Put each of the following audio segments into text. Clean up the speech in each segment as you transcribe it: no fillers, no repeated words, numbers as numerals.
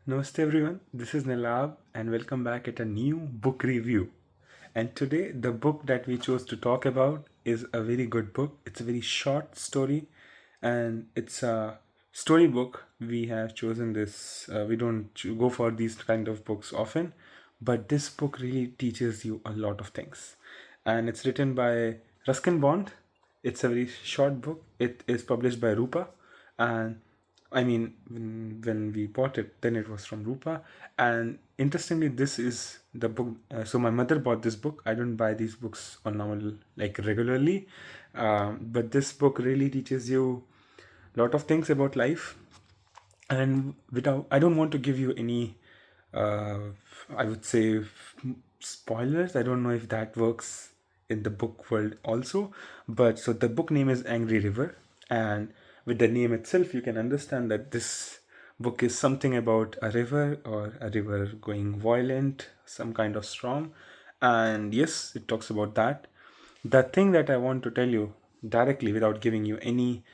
Namaste everyone, this is Nilab and welcome back at a new book review. And today the book that we chose to talk about is a very good book. It's a very short story and it's a storybook. We have chosen this, we don't go for these kind of books often, but this book really teaches you a lot of things. And it's written by Ruskin Bond. It's a very short book. It is published by Rupa, and I mean, when we bought it, then it was from Rupa. And interestingly, this is the book. So my mother bought this book. I don't buy these books on normal, like regularly, but this book really teaches you a lot of things about life. And without, I don't want to give you any, uh, I would say, spoilers. I don't know if that works in the book world also. But so the book name is Angry River, and with the name itself, you can understand that this book is something about a river or a river going violent, some kind of storm. And yes, it talks about that. The thing that I want to tell you directly without giving you any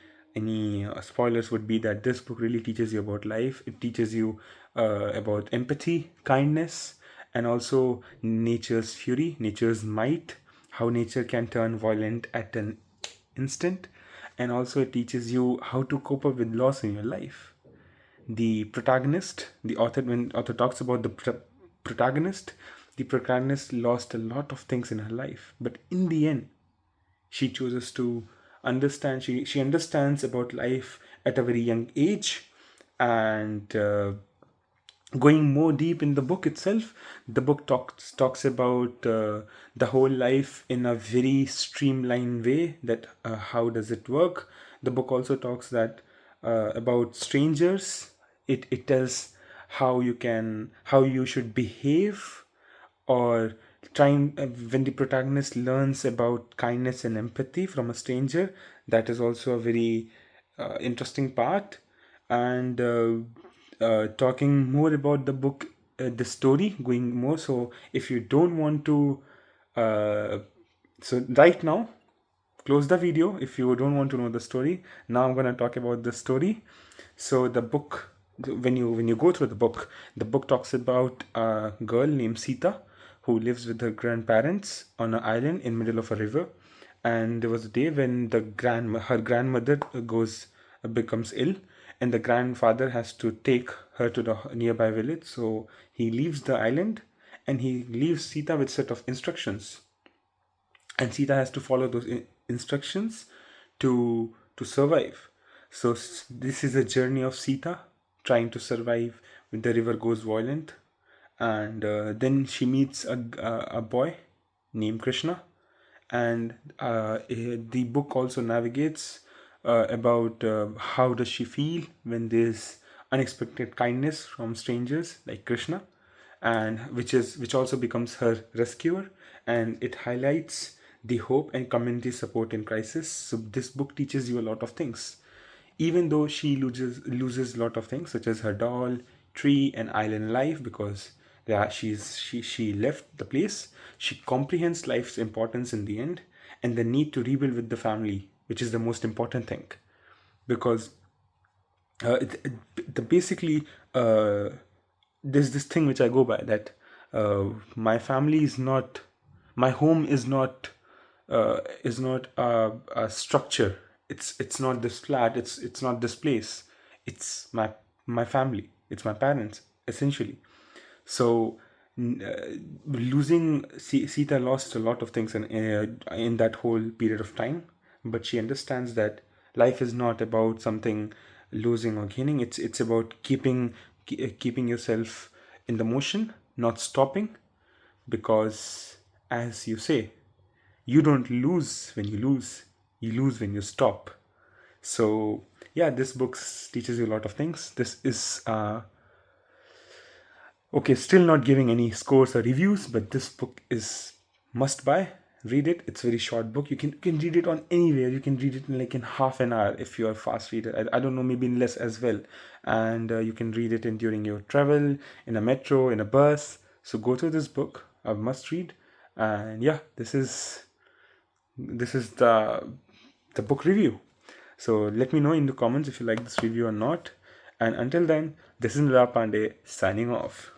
spoilers would be that this book really teaches you about life. It teaches you about empathy, kindness, and also nature's fury, nature's might, how nature can turn violent at an instant, and also it teaches you how to cope up with loss in your life. The protagonist, the author, when author talks about the protagonist, the protagonist lost a lot of things in her life, but in the end she chooses to understand. She understands about life at a very young age, and going more deep in the book itself, the book talks about the whole life in a very streamlined way, that how does it work. The book also talks that about strangers. It tells how you should behave, or trying when the protagonist learns about kindness and empathy from a stranger. That is also a very interesting part. And talking more about the book, the story, going more. So if you don't want to uh, so right now, close the video if you don't want to know the story. Now I'm going to talk about the story. So the book, when you go through the book talks about a girl named Sita who lives with her grandparents on an island in middle of a river. And there was a day when her grandmother becomes ill, and the grandfather has to take her to the nearby village. So he leaves the island and he leaves Sita with set of instructions, and Sita has to follow those instructions to survive. So this is a journey of Sita trying to survive when the river goes violent. And then she meets a boy named Krishna. And the book also navigates about how does she feel when there's unexpected kindness from strangers like Krishna, and which also becomes her rescuer. And it highlights the hope and community support in crisis. So this book teaches you a lot of things, even though she loses a lot of things such as her doll, tree, and island life, because yeah, she left the place. She comprehends life's importance in the end, and the need to rebuild with the family, which is the most important thing. Because the basically there's this thing which I go by, that my family is not, my home is not a structure. It's not this flat. It's not this place. It's my family. It's my parents essentially. So losing Sita lost a lot of things in that whole period of time, but she understands that life is not about something losing or gaining. It's about keeping yourself in the motion, not stopping, because as you say, you don't lose when you lose when you stop. So yeah, this book teaches you a lot of things. This is okay, still not giving any scores or reviews, but this book is must buy. Read it. It's a very short book. You can read it on anywhere. You can read it in like in half an hour if you are a fast reader. I don't know, maybe in less as well. And you can read it in during your travel, in a metro, in a bus. So go through this book. A must read. And yeah, this is the book review. So let me know in the comments if you like this review or not. And until then, this is Nila Pandey signing off.